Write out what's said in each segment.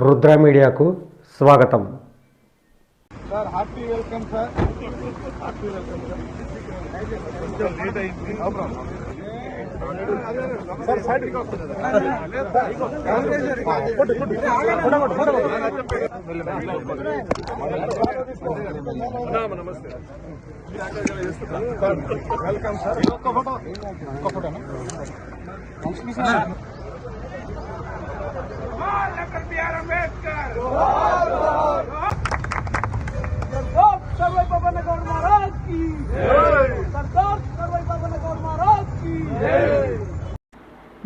రుద్ర మీడియాకు స్వాగతం. Sir hearty welcome sir. Hearty welcome sir. కొంచెం లేట్ అయింది. No problem sir. సైడ్ నమస్తే. Welcome sir. ఒక్క ఫోటోనా డాక్టర్ బిఆర్ అంబేద్కర్. సర్వై బాబా గౌడ్ మహారాజ్ కి సర్దార్ సర్వై బాబా గౌడ్ మహారాజ్ కి.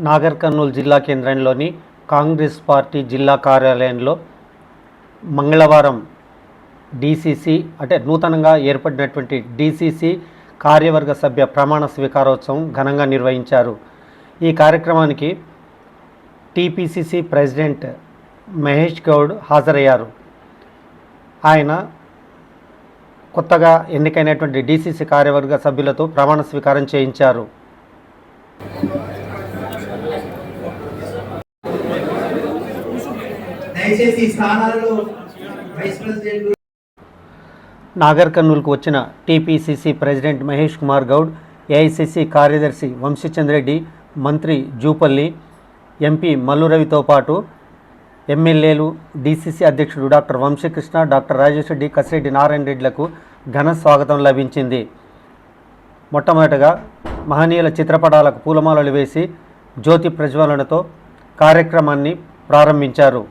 నాగర్ కర్నూలు జిల్లా కేంద్రంలోని కాంగ్రెస్ పార్టీ జిల్లా కార్యాలయంలో మంగళవారం డీసీసీ అంటే నూతనంగా ఏర్పడినటువంటి డీసీసీ కార్యవర్గ సభ్య ప్రమాణ స్వీకారోత్సవం ఘనంగా నిర్వహించారు. ఈ కార్యక్రమానికి టీపీసీసీ ప్రెసిడెంట్ మహేష్ గౌడ్ హాజరయ్యారు. ఆయన కొత్తగా ఎన్నికైనటువంటి డీసీసీ కార్యవర్గ సభ్యులతో ప్రమాణ స్వీకారం చేయించారు. నాగర్ కర్నూలుకు వచ్చిన TPCC president Mahesh Kumar Goud, AICC కార్యదర్శి వంశీచంద్రెడ్డి, మంత్రి జూపల్లి, ఎంపీ మల్లురవితో పాటు ఎమ్మెల్యేలు, డీసీసీ అధ్యక్షుడు డాక్టర్ వంశీకృష్ణ, డాక్టర్ రాజేష్ రెడ్డి, కసిరెడ్డి నారాయణ రెడ్డిలకు ఘన స్వాగతం లభించింది. మొట్టమొదటగా మహనీయుల చిత్రపటాలకు పూలమాలలు వేసి జ్యోతి ప్రజ్వలనతో కార్యక్రమాన్ని ప్రారంభించారు.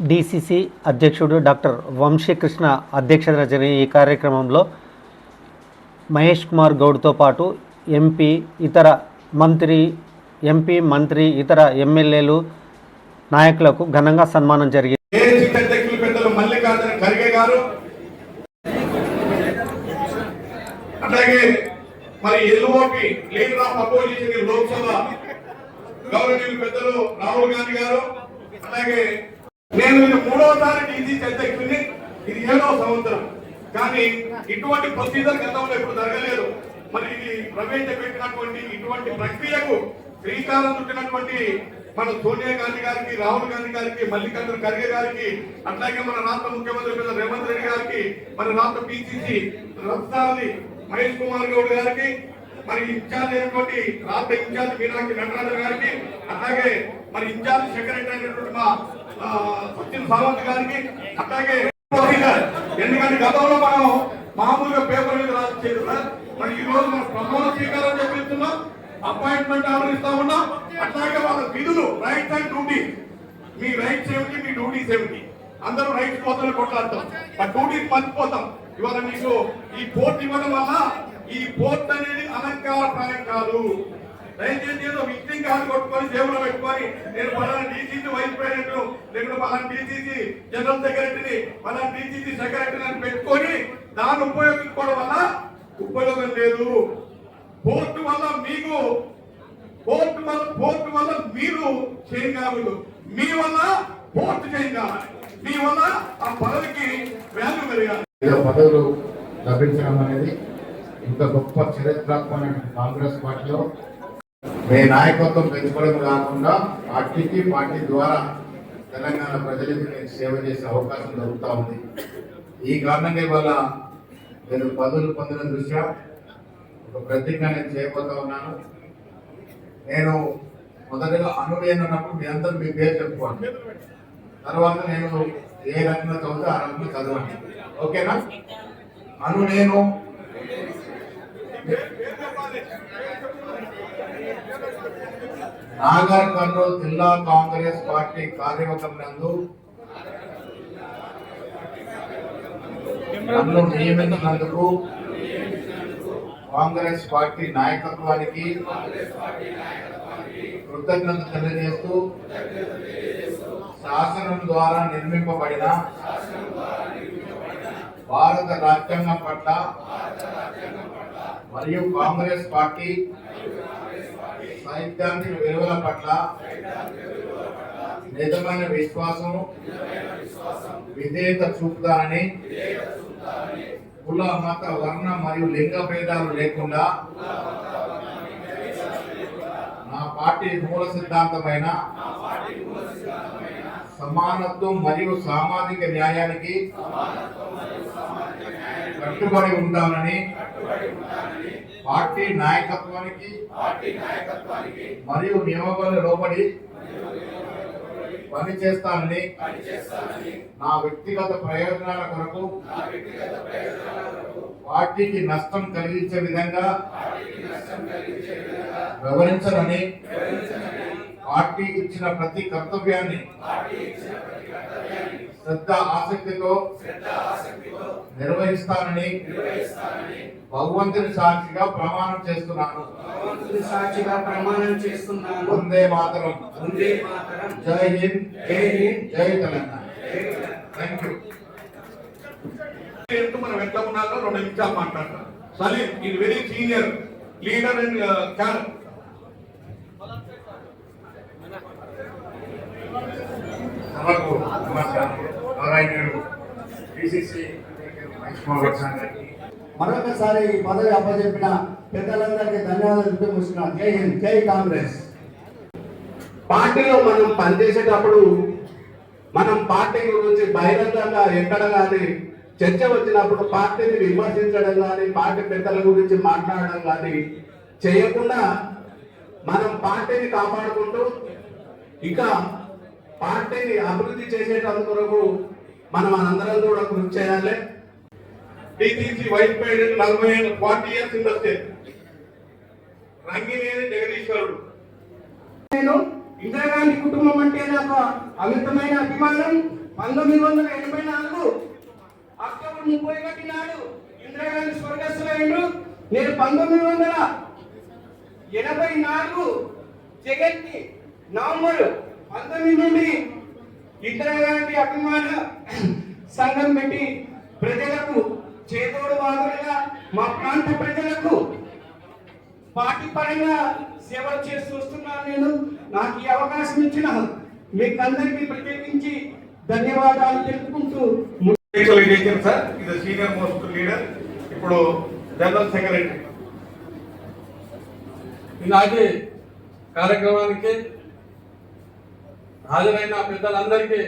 డీసీసీ అధ్యక్షుడు డాక్టర్ వంశీకృష్ణ అధ్యక్షతన జరిగిన ఈ కార్యక్రమంలో మహేష్ కుమార్ గౌడ్తో పాటు ఎంపీ, మంత్రి, ఇతర ఎమ్మెల్యేలు, నాయకులకు ఘనంగా సన్మానం జరిగింది. అలాగే మరి LOP leader of opposition Lok Sabha గౌరవనీయులు పెద్దలు రాహుల్ గాంధీ గారు, అలాగే నేను ఇది 3వసారి డీసీసీ అధ్యక్షుడిని. ఇది 7వ సంవత్సరం. కానీ ఇటువంటి ప్రొసీజర్ గతంలో ఎప్పుడు జరగలేదు. మరి ఇది ప్రవేశపెట్టినటువంటి ఇటువంటి ప్రక్రియకు శ్రీకారం చుట్టినటువంటి మన సోనియా గాంధీ గారికి, రాహుల్ గాంధీ గారికి, మల్లికార్జున ఖర్గే గారికి, అట్లాగే మన రాష్ట్ర ముఖ్యమంత్రి రేవంత్ రెడ్డి గారికి, మన రాష్ట్ర పిసిసి రాష్ట్రాది మహేష్ కుమార్ గౌడ్ గారికి, మరి ఇన్ఛార్జ్ అయినటువంటి రాష్ట్ర ఇన్ఛార్జ్ మీనాక్షి నటరాజన్ గారికి, అట్లాగే మరి ఇన్ఛార్జ్ సెక్రటరీ అయినటువంటి మా సచిన్ సావంత్ గారికి, అట్లాగే ఎందుకంటే గతంలో మనం మామూలుగా పేపర్ మీద రాసేది సార్. మరి ఈ రోజు మనం ప్రమాణ స్వీకారం చెప్పిస్తున్నాం, అపాయింట్మెంట్ ఆర్డర్ ఇస్తా ఉన్నాం. అట్లాగే వాళ్ళ విధులు, rights and duty, me rights ఏమిటి, మీ డ్యూటీస్ ఏమిటి, అందరూ రైట్స్ కోసం కొట్లాడతాం, ఆ డ్యూటీస్ మర్చిపోతాం. ఇవాళ మీకు ఈ పోర్ట్ ఇవ్వడం వల్ల ఈ పోర్ట్ అనేది అలంకారప్రాయం కాదు. దయచేసి ఏదో విజిటింగ్ కార్డు కొట్టుకొని జేబులో పెట్టుకొని నేను పలానా డీసీసీ వైస్ ప్రెసిడెంట్, లేకుంటే పలానా డీసీసీ జనరల్ సెక్రటరీ, పలానా డీసీసీ సెక్రటరీ అని పెట్టుకొని దాన్ని ఉపయోగించుకోవడం వల్ల ఉపయోగం లేదు. పోర్టు వల్ల మీకు పోర్టు వల్ల మీరు చేంజ్ కావద్దు, మీ వల్ల పోర్టు చేంజ్ కావాలి, మీ వల్ల ఆ పదవికి వాల్యూ పెరగాలి. పదవులు లభించడం అనేది ఇంత గొప్ప చరిత్రాత్మకమైన కాంగ్రెస్ పార్టీలో మీ నాయకత్వం పెంచుకోవడం కాకుండా పార్టీ ద్వారా తెలంగాణ ప్రజలకు నేను సేవ చేసే అవకాశం దొరుకుతా ఉంది. ఈ కారణంగా ఇవాళ నేను పదవులు పొందిన దృష్ట్యా ఒక ప్రతిజ్ఞ నేను చేయబోతా ఉన్నాను. నేను మొదటగా అనువేనప్పుడు మీ అందరూ మీ పేరు చెప్పుకోండి. తర్వాత నేను ఏ రకంగా చదివితే ఆ రకంగా చదవండి. ఓకేనా? నేను నాగర్ కర్నూలు జిల్లా కాంగ్రెస్ పార్టీ కార్యవర్గం నందు నన్ను నియమించినందుకు కాంగ్రెస్ పార్టీ నాయకత్వానికి కృతజ్ఞత తెలియజేస్తూ శాసనం ద్వారా నిర్మింపబడిన భారత రాజ్యాంగం పట్ల మరియు కాంగ్రెస్ పార్టీ సైద్ధాంతిక విలువల పట్ల నిజమైన విశ్వాసం విధేయత చూపుతానని కుల మత వర్ణ మరియు లింగ భేదాలు లేకుండా నా పార్టీ మూల సిద్ధాంతమైన సమానత్వం మరియు సామాజిక న్యాయానికి కట్టుబడి ఉంటానని పార్టీ నాయకత్వానికి మరియు నియమావళి లోబడి పనిచేస్తానని నా వ్యక్తిగత ప్రయోజనాల కొరకు పార్టీకి నష్టం కలిగించే విధంగా వివరించనని పార్టీ ఇచ్చిన ప్రతి కర్తవ్యాన్ని శ్రద్ధ ఆసక్తితో నిర్వహిస్తానని భగవంతుని సాక్షిగా ప్రమాణం చేస్తున్నాను. వందే మాతరం. జై హింద్. జై తెలంగాణ. Thank you. మనం ఎట్లా ఉన్నారో 2 నిమిషాలు మాట్లాడతాం. Salim is very senior leader and cadre. సభకు నమస్కారం. నారాయణుడు పిసిసి మరొకసారి ఈ పదవి అప్పచెప్పిన పెద్దలందరికీ ధన్యవాదాలు తెలియజేస్తున్నాను. జై హింద్. జై కాంగ్రెస్. పార్టీలో మనం పనిచేసేటప్పుడు మనం పార్టీ గురించి బహిరంగంగా ఎక్కడ కానీ చర్చ వచ్చినప్పుడు పార్టీని విమర్శించడం కానీ పార్టీ పెద్దల గురించి మాట్లాడడం కానీ చేయకుండా మనం పార్టీని కాపాడుకుంటూ ఇంకా పార్టీని అభివృద్ధి చేసేటందుకు మనం అందరం కూడా కృషి చేయాలి. DCC vice president 40 years in the state. Rangineni జగదీశ్వరుడు. నేను ఇందిరాగాంధీ కుటుంబం అంటే నాకు అమితమైన అభిమానం. 1984 అక్టోబర్ 31 నాడు ఇందిరాగాంధీ స్వర్గస్థులైండు. నేను 1984 జగత్ని నవంబర్ 19 నుండి ఇందిరాగాంధీ అభిమాన సంఘం పెట్టి ప్రజలకు చేదోడు వాదులుగా మా ప్రాంత ప్రజలకు పార్టీ పరంగా సేవలు చేస్తూ వస్తున్నాను. నేను నాకు ఈ అవకాశం ఇచ్చిన మీకు అందరికీ ప్రత్యేకించి ధన్యవాదాలు తెలుపుకుంటూ సార్ ఇది సీనియర్ మోస్ట్ లీడర్, ఇప్పుడు జనరల్ సెక్రటరీ. ఈనాటి కార్యక్రమానికి హాజరైన పెద్దలందరికీ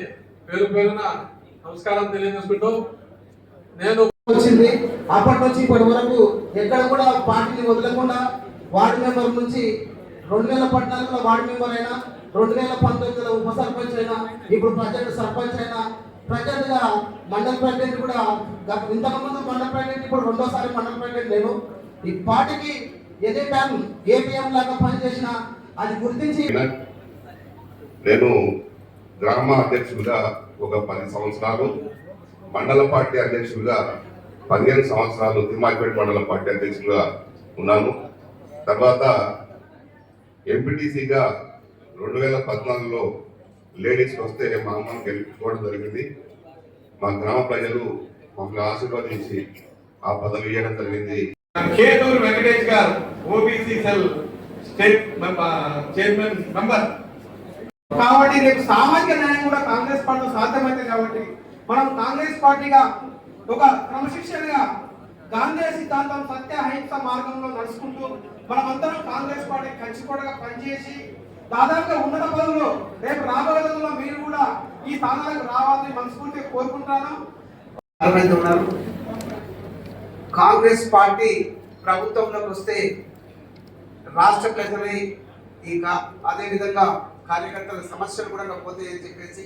పేరు పేరున నమస్కారం తెలియజేసుకుంటూ నేను వచ్చింది అప్పటి నుంచి ఇప్పటి వరకు ఎక్కడ కూడా పార్టీని వదలకుండా వార్డు మెంబర్ నుంచి 2014లో వార్డు మెంబర్ అయినా, 2019లో ఉప సర్పంచ్ అయినా, ఇప్పుడు ప్రజెంట్ సర్పంచ్ అయినా, ప్రజెంట్ గా మండల ప్రెసిడెంట్ కూడా ఇంతకు ముందు మండల ప్రెసిడెంట్, ఇప్పుడు 2వ సారి మండల ప్రెసిడెంట్. నేను ఈ పార్టీకి ఎదే టైం ఏపీఎం లాగా పనిచేసిన అది గుర్తించి నేను గ్రామ అధ్యక్షుడిగా ఒక 10 సంవత్సరాలు, మండల పార్టీ అధ్యక్షుడిగా 15 సంవత్సరాలు, తిమ్మాయిపేట మండల పార్టీ అధ్యక్షుడిగా ఉన్నాను. తర్వాత ఎంపీటీసీగా 2014లో లేడీస్ వస్తే మా అమ్మను గెలుపుకోవడం జరిగింది. మా గ్రామ ప్రజలు మమ్మల్ని ఆశీర్వదించి ఆ పదవి ఇవ్వడం జరిగింది. కేతూరు వెంకటేష్ గారు OBC cell state chairman member. కాబట్టి రేపు సామాజిక న్యాయం కూడా కాంగ్రెస్ పార్టీలో సాధ్యమవుతుంది. కాబట్టి మనం కాంగ్రెస్ పార్టీగా ఒక క్రమశిక్షణగా గాంధీ సిద్ధాంతం సత్య అహింస మార్గంలో నడుచుకుంటూ మనమందరం కాంగ్రెస్ పార్టీ కలిసిపోటుగా పనిచేసి దాదాపుగా ఉన్నత పదవుల్లో రేపు రాబోయే రోజుల్లో మీరు కూడా ఈ స్థానాలకు రావాలని మనస్ఫూర్తిగా కోరుకుంటున్నాను. కాంగ్రెస్ పార్టీ ప్రభుత్వంలోకి వస్తే రాష్ట్ర ప్రజలై ఇంకా అదేవిధంగా కార్యకర్తల సమస్యలు కూడా పోతాయని చెప్పేసి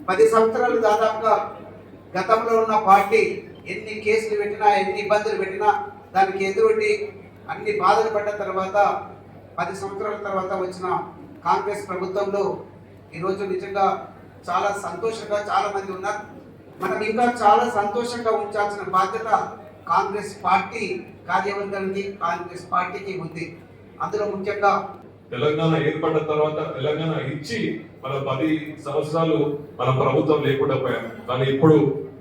10 సంవత్సరాలు దాదాపుగా గతంలో ఉన్న పార్టీ ఎన్ని కేసులు పెట్టినా, ఎన్ని ఇబ్బందులు పెట్టినా దానికి ఎదురొడ్డి అన్ని బాధలు పడ్డ తర్వాత 10 సంవత్సరాల తర్వాత వచ్చిన కాంగ్రెస్ ప్రభుత్వంలో ఈరోజు నిజంగా చాలా సంతోషంగా చాలా మంది ఉన్నారు. మనం ఇంకా చాలా సంతోషంగా ఉంచాల్సిన బాధ్యత కాంగ్రెస్ పార్టీ కార్యవర్గానికి, కాంగ్రెస్ పార్టీకి ఉంది. అందులో ముఖ్యంగా తెలంగాణ ఏర్పడిన తర్వాత తెలంగాణ ఇచ్చి మన 10 సంవత్సరాలు మన ప్రభుత్వం లేకుండా పోయాం. కానీ ఇప్పుడు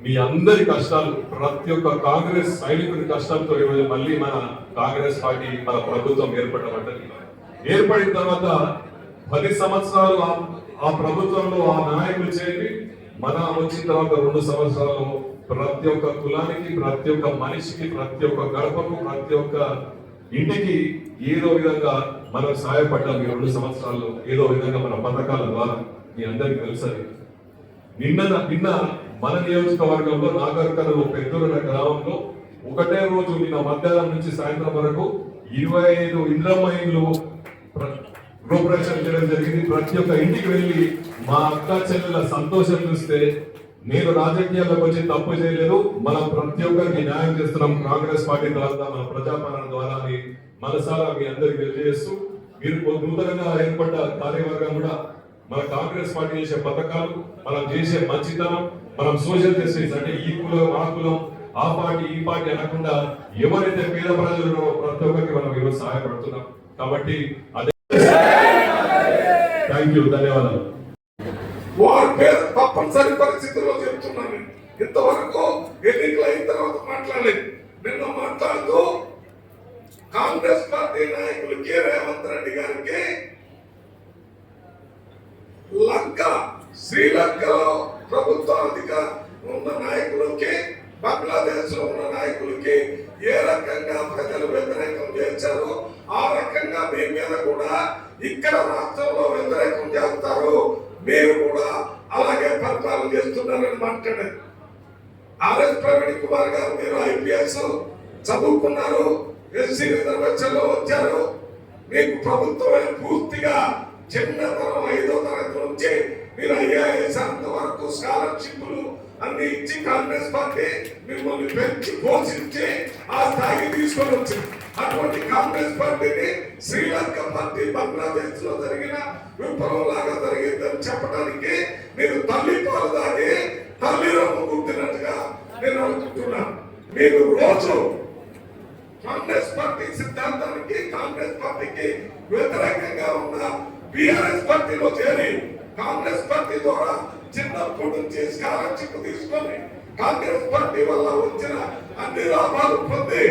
మీ అందరి కష్టాలు, ప్రతి ఒక్క కాంగ్రెస్ సైనికుడి కష్టాలతో ఈరోజు మళ్ళీ మన కాంగ్రెస్ పార్టీ మన ప్రభుత్వం ఏర్పడబడ్డది. ఏర్పడిన తర్వాత 10 సంవత్సరాలు ఆ ప్రభుత్వంలో ఆ నాయకులు చేరి మన వచ్చిన తర్వాత 2 సంవత్సరాలు ప్రతి ఒక్క కులానికి, ప్రతి ఒక్క మనిషికి, ప్రతి ఒక్క గడపకు, ప్రతి ఒక్క ఇంటికి ఏదో విధంగా మనం సహాయపడ్డాం. ఈ 2 సంవత్సరాల్లో ఏదో విధంగా మన పథకాల ద్వారా మీ అందరికీ తెలుసది. నిన్న మన నియోజకవర్గంలో నాగర్కర్నూలు పెద్దూరు గ్రామంలో ఒకటే రోజు నిన్న మధ్యాహ్నం నుంచి సాయంత్రం వరకు 25 ఇంద్రమ్మ ఇండ్లు గృహప్రవేశం చేయడం జరిగింది. ప్రతి ఒక్క ఇంటికి వెళ్ళి మా అక్క చెల్లెల సంతోషం చూస్తే నేను రాజకీయాల్లోకి వచ్చి తప్పు చేయలేదు, మనం ప్రతి ఒక్కరికి న్యాయం చేస్తున్నాం కాంగ్రెస్ పార్టీ ద్వారా, మన ప్రజాపాలన ద్వారా అని మనసారా మీ అందరికి తెలియజేస్తూ, మీరు నూతనంగా ఏర్పడ్డ కార్యవర్గం కూడా మన కాంగ్రెస్ పార్టీ చేసే పథకాలు, మనం చేసే మంచితనం, మనం సోషల్ జస్టిస్ అంటే ఈ కులం ఆ కులం ఆ పార్టీ ఈ పార్టీ అనకుండా ఎవరైతే పేద ప్రజలు ప్రతి ఒక్కరికి మనం ఈరోజు సహాయపడుతున్నాం. కాబట్టి అదే థ్యాంక్ యూ, ధన్యవాదాలు. వారి పేరు తప్పనిసరి పరిస్థితుల్లో చెప్తున్నాను. ఇంతవరకు ఎన్నికలు అయిన తర్వాత మాట్లాడలేదు. నిన్న మాట్లాడుతూ కాంగ్రెస్ పార్టీ నాయకులు కె రేవంత్ రెడ్డి గారికి శ్రీలంకలో ప్రభుత్వాధిక ఉన్న నాయకులకి, బంగ్లాదేశ్ లో ఉన్న నాయకులకి ఏ రకంగా ప్రజలు వ్యతిరేకం చేశారు, ఆ రకంగా మీ మీద కూడా ఇక్కడ రాష్ట్రంలో వ్యతిరేకం చేస్తారు, మీరు కూడా అలాగే పరిపాలన చేస్తున్నారని మాట్లాడారు. ఆర్ఎస్ ప్రవీణ్ కుమార్ గారు, మీరు IPS చదువుకున్నారు, SC రిజర్వేషన్ లో వచ్చారు, మీకు ప్రభుత్వం పూర్తిగా చిన్నతనం 5వ తరగతి నుంచి మీరు IAS వరకు స్కాలర్షిప్లు అన్ని ఇచ్చి కాంగ్రెస్ పార్టీ మిమ్మల్ని పెంచి పోషించి ఆ స్థాయికి తీసుకొని వచ్చింది. అటువంటి కాంగ్రెస్ పార్టీని శ్రీలంక పార్టీ బంగ్లాదేశ్ లో జరిగిన విప్లవం లాగా జరిగిందని చెప్పడానికి మీరు తల్లి పాలు దాగి తల్లి రొమ్ము గుర్తినట్టుగా నేను అనుకుంటున్నాను. మీరు రోజు కాంగ్రెస్ పార్టీ సిద్ధాంతానికి, కాంగ్రెస్ పార్టీకి వ్యతిరేకంగా ఉన్న BRS పార్టీలో చేరి కాంగ్రెస్ పార్టీ ద్వారా చిన్నప్పటి నుంచి స్కాలర్షిప్ తీసుకొని కాంగ్రెస్ పార్టీ వల్ల వచ్చిన అన్ని లాభాలు పొంది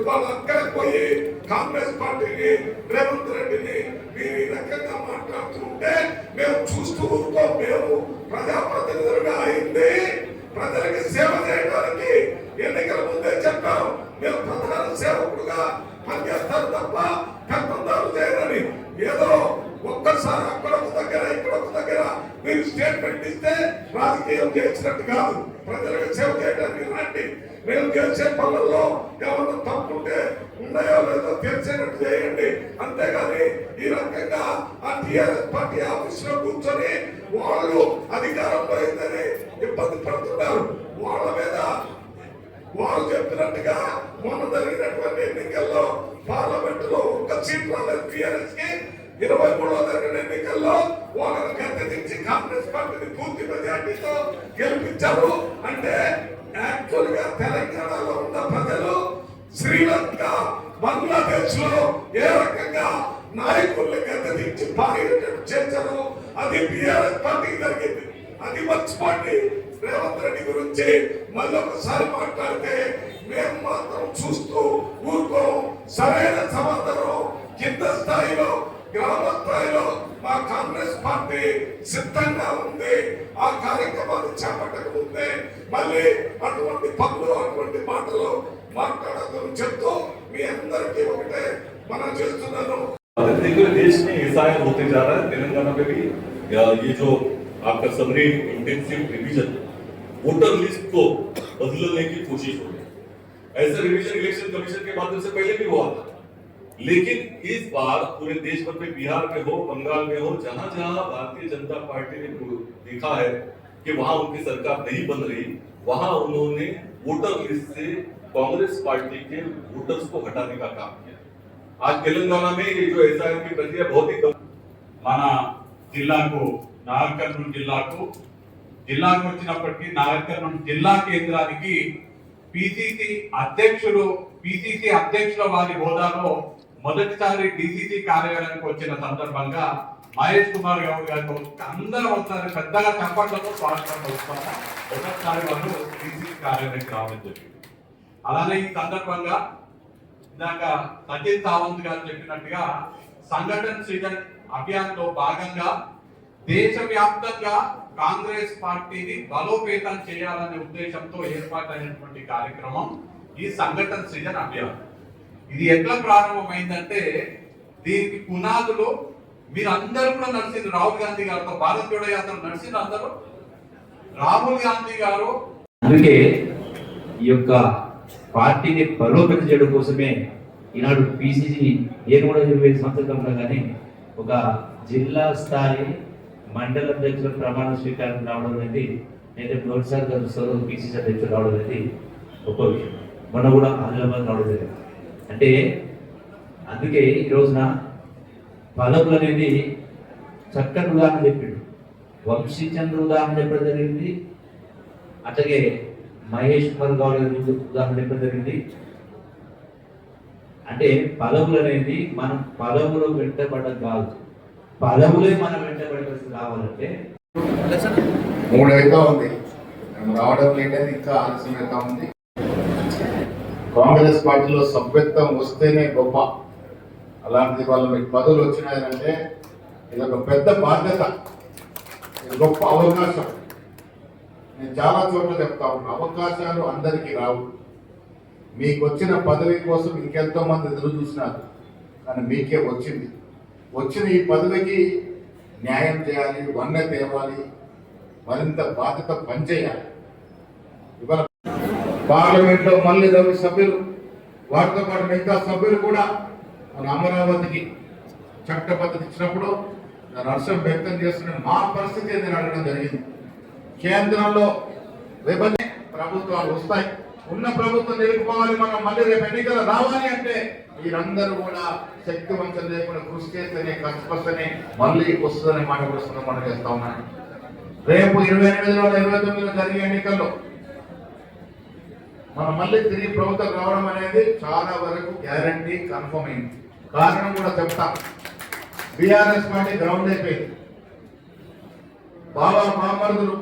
ఇవాళ అక్కడికి పోయి కాంగ్రెస్ పార్టీని, రేవంత్ రెడ్డిని మీరు ఈ రకంగా మాట్లాడుతుంటే మేము చూస్తూ ఊరుకో. మేము ప్రజాప్రతినిధులుగా అయింది ప్రజలకి సేవ చేయడానికి ఎన్నికల ముందే చెప్పాం. మేము ప్రధాన సేవకుడుగా పనిచేస్తారు తప్ప పెద్దందాలు చేయరని. ఏదో ఒక్కసారి అక్కడొక దగ్గర ఇక్కడొక దగ్గర మీరు స్టేట్మెంట్ ఇస్తే రాజకీయం చేసినట్టు కాదు. ప్రజలకు సేవ చేయడానికి రండి. మేము చేసే పనుల్లో ఏమన్నా తప్పుంటే ఉన్నాయో లేదో తెలిసేటట్టు చేయండి. అంతేగాని ఈ రకంగా ఆ TRS పార్టీ ఆఫీస్ లో కూర్చొని వాళ్ళు అధికారంలో అయిందని ఇబ్బంది పడుతున్నారు. వాళ్ళ మీద వాళ్ళు చెప్పినట్టుగా మొన్న జరిగినటువంటి ఎన్నికల్లో పార్లమెంట్ లో 1 సీట్ రాలేదు TRS కి. 23లో జరిగిన ఎన్నికల్లో వాళ్ళని గద్దెదించి కాంగ్రెస్ పార్టీని పూర్తి మెజార్టీతో గెలిపించారు. అంటే యాక్చువల్ గా తెలంగాణలో ఉన్న ప్రజలు శ్రీలంక, బంగ్లాదేశ్ లో ఏ రకంగా నాయకుల్ని గద్దెదించి పారేటట్టు చేశారు, అది BRS పార్టీకి జరిగింది. అది మర్చిపోండి. రేవంత్ రెడ్డి గురించి మళ్ళీ ఒకసారి మాట్లాడితే మేము మాత్రం చూస్తూ ఊరుకోం. సరైన సమాధానం కింద స్థాయిలో, గ్రామ స్థాయిలో మా కాంగ్రెస్ పార్టీ సిద్ధంగా ఉంది. ఆ కార్యక్రమాన్ని చేపట్టకముందే మళ్ళీ అటువంటి పనులు, అటువంటి మాటలు మాట్లాడదని చెప్తూ మీ అందరికీ ఒకటే మనం చేస్తున్నాను. देश में ऐसा होते जा रहा है, तेलंगाना में भी ये जो आपका summary intensive revision, voter list को बदलने की कोशिश हो रही है. ऐसा रिवीजन इलेक्शन कमीशन के माध्यम से पहले भी हुआ था, लेकिन इस बार पूरे देश भर में, बिहार में हो, बंगाल में हो, जहां जहां भारतीय जनता पार्टी ने देखा है कि वहां उनकी सरकार नहीं बन रही, वहां उन्होंने वोटर लिस्ट से कांग्रेस पार्टी के वोटर्स को हटाने का काम किया. आज तेलंगाना में ये जो SIR की प्रक्रिया बहुत ही మన జిల్లాకు, నాగర్ కర్నూలు జిల్లాకు వచ్చినప్పటికీ నాగర్ కర్నూలు జిల్లా కేంద్రానికి పిసిసి అధ్యక్షుల వారి హోదాలో మొదటిసారి DCC కార్యాలయానికి వచ్చిన సందర్భంగా మహేష్ కుమార్ గౌడ్ గారితో అందరూ ఒకసారి పెద్దగా చప్పట్లతో స్వాగతం పలుకుతాము. ఒకసారి వాళ్ళు పిసిసి కార్యాలయానికి రావడం జరిగింది. అలానే ఈ సందర్భంగా ఇందాక సచిన్ సావంత్ గారు చెప్పినట్టుగా సంఘటన సృజన్ అభియాన్ లో భాగంగా దేశవ్యాప్తంగా కాంగ్రెస్ పార్టీని బలోపేతం చేయాలనే ఉద్దేశంతో ఏర్పాటైనటువంటి కార్యక్రమం ఈ సంఘటన సృజన్ అభియాన్. ఇది ఎట్లా ప్రారంభమైందంటే దీనికి పునాదులు మీరు అందరూ కూడా నడిచింది. రాహుల్ గాంధీ గారితో భారత్ జోడో యాత్ర నడిచింది అందరూ. రాహుల్ గాంధీ గారు అందుకే ఈ యొక్క పార్టీని బలోపేతం చేయడం కోసమే ఈనాడు పిసిసి నేను కూడా 25 సంవత్సరాలు కానీ ఒక జిల్లా స్థాయి మండల అధ్యక్షుల ప్రమాణ స్వీకారం రావడం అనేది నేను మొదటిసారి చూస్తాను. పిసిసి అధ్యక్షులు రావడం అనేది గొప్ప విషయం. మొన్న కూడా ఆదిలాబాద్ రావడం జరిగింది. అంటే అందుకే ఈ రోజున పదవులు అనేది చక్కటి ఉదాహరణ చెప్పిండు. వంశీచంద్ర ఉదాహరణ చెప్పడం జరిగింది. అట్లాగే మహేష్ కుమార్ గౌడ్ ఉదాహరణ చెప్పడం జరిగింది. అంటే పదవులు అనేది మనం పదవులు వెంటబడడం కాదు, పదవులే మనం వెంటబడాల్సి రావాలంటే 3 అవుతా ఉంది. మేము రావడం లేదని ఇంకా ఆలస్యం అవుతా ఉంది. కాంగ్రెస్ పార్టీలో సభ్యత్వం వస్తేనే గొప్ప. అలాంటిది వాళ్ళు మీకు పదవులు వచ్చినాయంటే ఇది ఒక పెద్ద బాధ్యత, ఇది గొప్ప అవకాశం. నేను చాలా చోట్ల చెప్తా ఉన్నా, అవకాశాలు అందరికీ రావు. మీకు వచ్చిన పదవి కోసం ఇంకెంతో మంది ఎదురు చూసినారు, కానీ మీకే వచ్చింది. వచ్చిన ఈ పదవికి న్యాయం చేయాలి, వన్నె తేవాలి, మరింత బాధ్యత పనిచేయాలి. ఇవాళ పార్లమెంట్లో మళ్ళీ 20 సభ్యులు, వాటితో పాటు మిగతా సభ్యులు కూడా మన అమరావతికి చట్టబద్ధత ఇచ్చినప్పుడు దాని హర్షం వ్యక్తం చేస్తున్న మా పరిస్థితి నేను అడగడం జరిగింది. కేంద్రంలో విభజన ప్రభుత్వాలు వస్తాయి, ఉన్న ప్రభుత్వం నిలుపుకోవాలి, మనం మళ్ళీ రేపు ఎన్నికలు రావాలి అంటే మీరందరూ కూడా శక్తివంతం లేకుండా కృషి చేస్తేనే కష్టపడితేనే మళ్ళీ వస్తుందనే మాట కూడా మనం చేస్తా ఉన్నాను. రేపు 28లో 29లో జరిగే ఎన్నికల్లో మనం మళ్ళీ తిరిగి ప్రభుత్వం రావడం అనేది చాలా వరకు గ్యారంటీ కన్ఫర్మ్ అయింది. కారణం కూడా చెప్తా, బీఆర్ఎస్ పార్టీ గ్రౌండ్ అయిపోయింది. బాబా మామర్దులు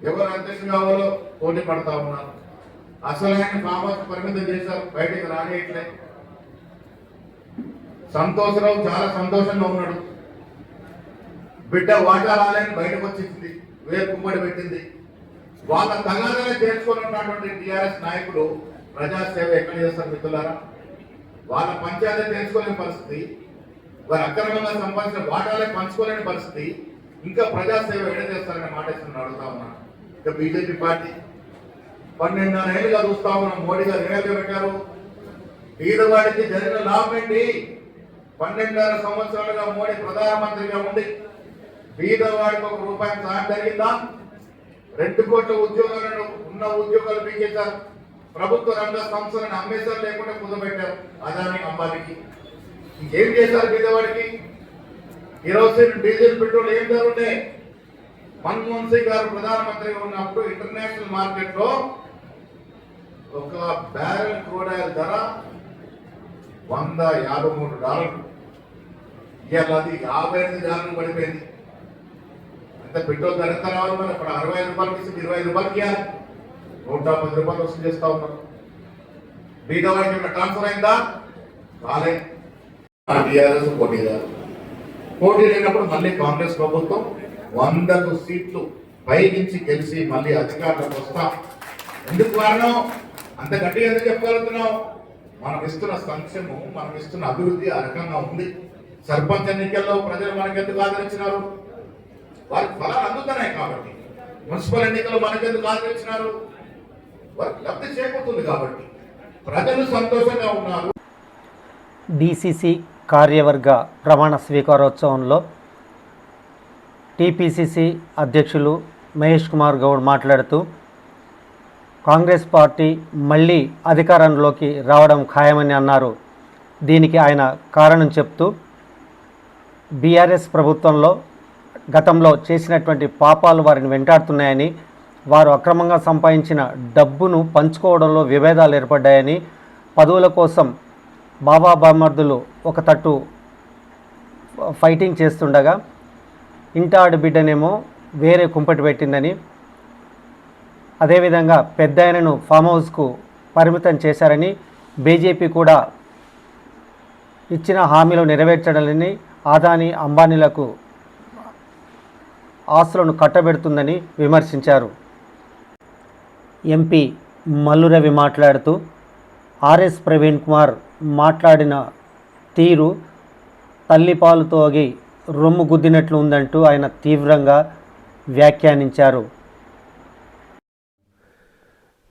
ఎవరు అధ్యక్షులు కావాలో పోటీ పడతా ఉన్నారు. అసలైన బాబాకు పరిమితం చేశారు, బయటకు రానియట్లే. సంతోషరావు చాలా సంతోషంగా ఉన్నాడు. బిడ్డ వాటా రాలేని బయటకు వచ్చింది, వేపుమ్మడి పెట్టింది. వాళ్ళ తగాదాలే చేర్చుకొని ఉన్నటువంటి టీఆర్ఎస్ నాయకులు ప్రజాసేవ ఎక్కడ చేస్తారు మిత్రులారా? వాళ్ళ పంచాయతీ తెలుసుకోలేని పరిస్థితి, వారు అక్రమంగా సంపాదించిన వాటాలే పంచుకోలేని పరిస్థితి, ఇంకా ప్రజాసేవ ఎడ చేస్తారనే మాట ఇస్తున్నా అడుగుతా ఉన్నా. ఇక బీజేపీ పార్టీ 12.5 ఏళ్ళుగా చూస్తా ఉన్నాం. మోడీ గారు ఏమైతే పెట్టారు? పేదవాడికి జరిగిన లాభం ఏంటి? 12.5 సంవత్సరాలుగా మోడీ ప్రధానమంత్రిగా ఉండి పేదవాడికి ₹1 సాయం జరిగిందా? 2 కోట్ల ఉద్యోగాలను ఉన్న ఉద్యోగాలు పీకేశారు. ప్రభుత్వ రంగ సంస్థలను అమ్మేశారు, లేకుండా కుదబెట్టారు అదాని అంబానీకి. ఇంకేం చేశారు పేదవాడికి? కిరోసిన్, డీజిల్, పెట్రోల్ ఏం జరుగుండే? మన్మోహన్ సింగ్ గారు ప్రధానమంత్రిగా ఉన్నప్పుడు ఇంటర్నేషనల్ మార్కెట్ లో ఒక బ్యారెల్ క్రూడ్ ఆయిల్ ధర $153. ఇవాళ అది $58 పడిపోయింది. అంత పెట్రోల్ ధర ఎంత రావాలి? మరి అప్పుడు ₹65 ఇస్తే ₹20 ఇవ్వాలి, ₹110 వసూలు చేస్తా ఉన్నారు. బీదవాడికి ట్రాన్స్ఫర్ అయిందా? కాలే. టీఆర్ఎస్ పోటీ లేనప్పుడు మళ్ళీ కాంగ్రెస్ ప్రభుత్వం 100 సీట్లు పైకించి గెలిచి మళ్ళీ అధికారంలోకి వస్తాం. ఎందుకు కారణం? అంత గట్టిగా ఎందుకు చెప్పగలుగుతున్నాం? మనం ఇస్తున్న సంక్షేమం, మనం ఇస్తున్న అభివృద్ధి ఆ రకంగా ఉంది. సర్పంచ్ ఎన్నికల్లో ప్రజలు మనకెందుకు ఆదరించినారు? వారికి ఫలాలు అందుతున్నాయి కాబట్టి. మున్సిపల్ ఎన్నికల్లో మనకెందుకు ఆదరించినారు? వారికి లబ్ధి చేకూరుతుంది కాబట్టి ప్రజలు సంతోషంగా ఉన్నారు. డిసిసి కార్యవర్గ ప్రమాణ స్వీకారోత్సవంలో టిపిసిసి అధ్యక్షులు మహేష్ కుమార్ గౌడ్ మాట్లాడుతూ కాంగ్రెస్ పార్టీ మళ్ళీ అధికారంలోకి రావడం ఖాయమని అన్నారు. దీనికి ఆయన కారణం చెప్తూ బీఆర్ఎస్ ప్రభుత్వంలో గతంలో చేసినటువంటి పాపాలు వారిని వెంటాడుతున్నాయని, వారు అక్రమంగా సంపాదించిన డబ్బును పంచుకోవడంలో విభేదాలు ఏర్పడ్డాయని, పదవుల కోసం బాబా బామర్దులు ఒక తట్టు ఫైటింగ్ చేస్తుండగా ఇంట ఆడబిడ్డనేమో వేరే కుంపటి పెట్టిందని, అదేవిధంగా పెద్ద ఆయనను ఫామ్ హౌస్కు పరిమితం చేశారని, బీజేపీ కూడా ఇచ్చిన హామీలు నెరవేర్చడాలని అదానీ అంబానీలకు ఆస్తులను కట్టబెడుతుందని విమర్శించారు. ఎంపీ మల్లు రవి మాట్లాడుతూ ఆర్ఎస్ ప్రవీణ్ కుమార్ మాట్లాడిన తీరు తల్లిపాలు తోగి రొమ్ము గుద్దినట్లు ఉందంటూ ఆయన తీవ్రంగా వ్యాఖ్యానించారు.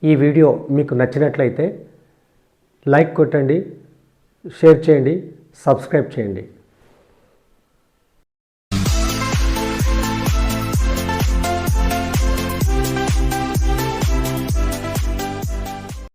ఈ వీడియో మీకు నచ్చినట్లయితే లైక్ కొట్టండి, షేర్ చేయండి, సబ్స్క్రైబ్ చేయండి.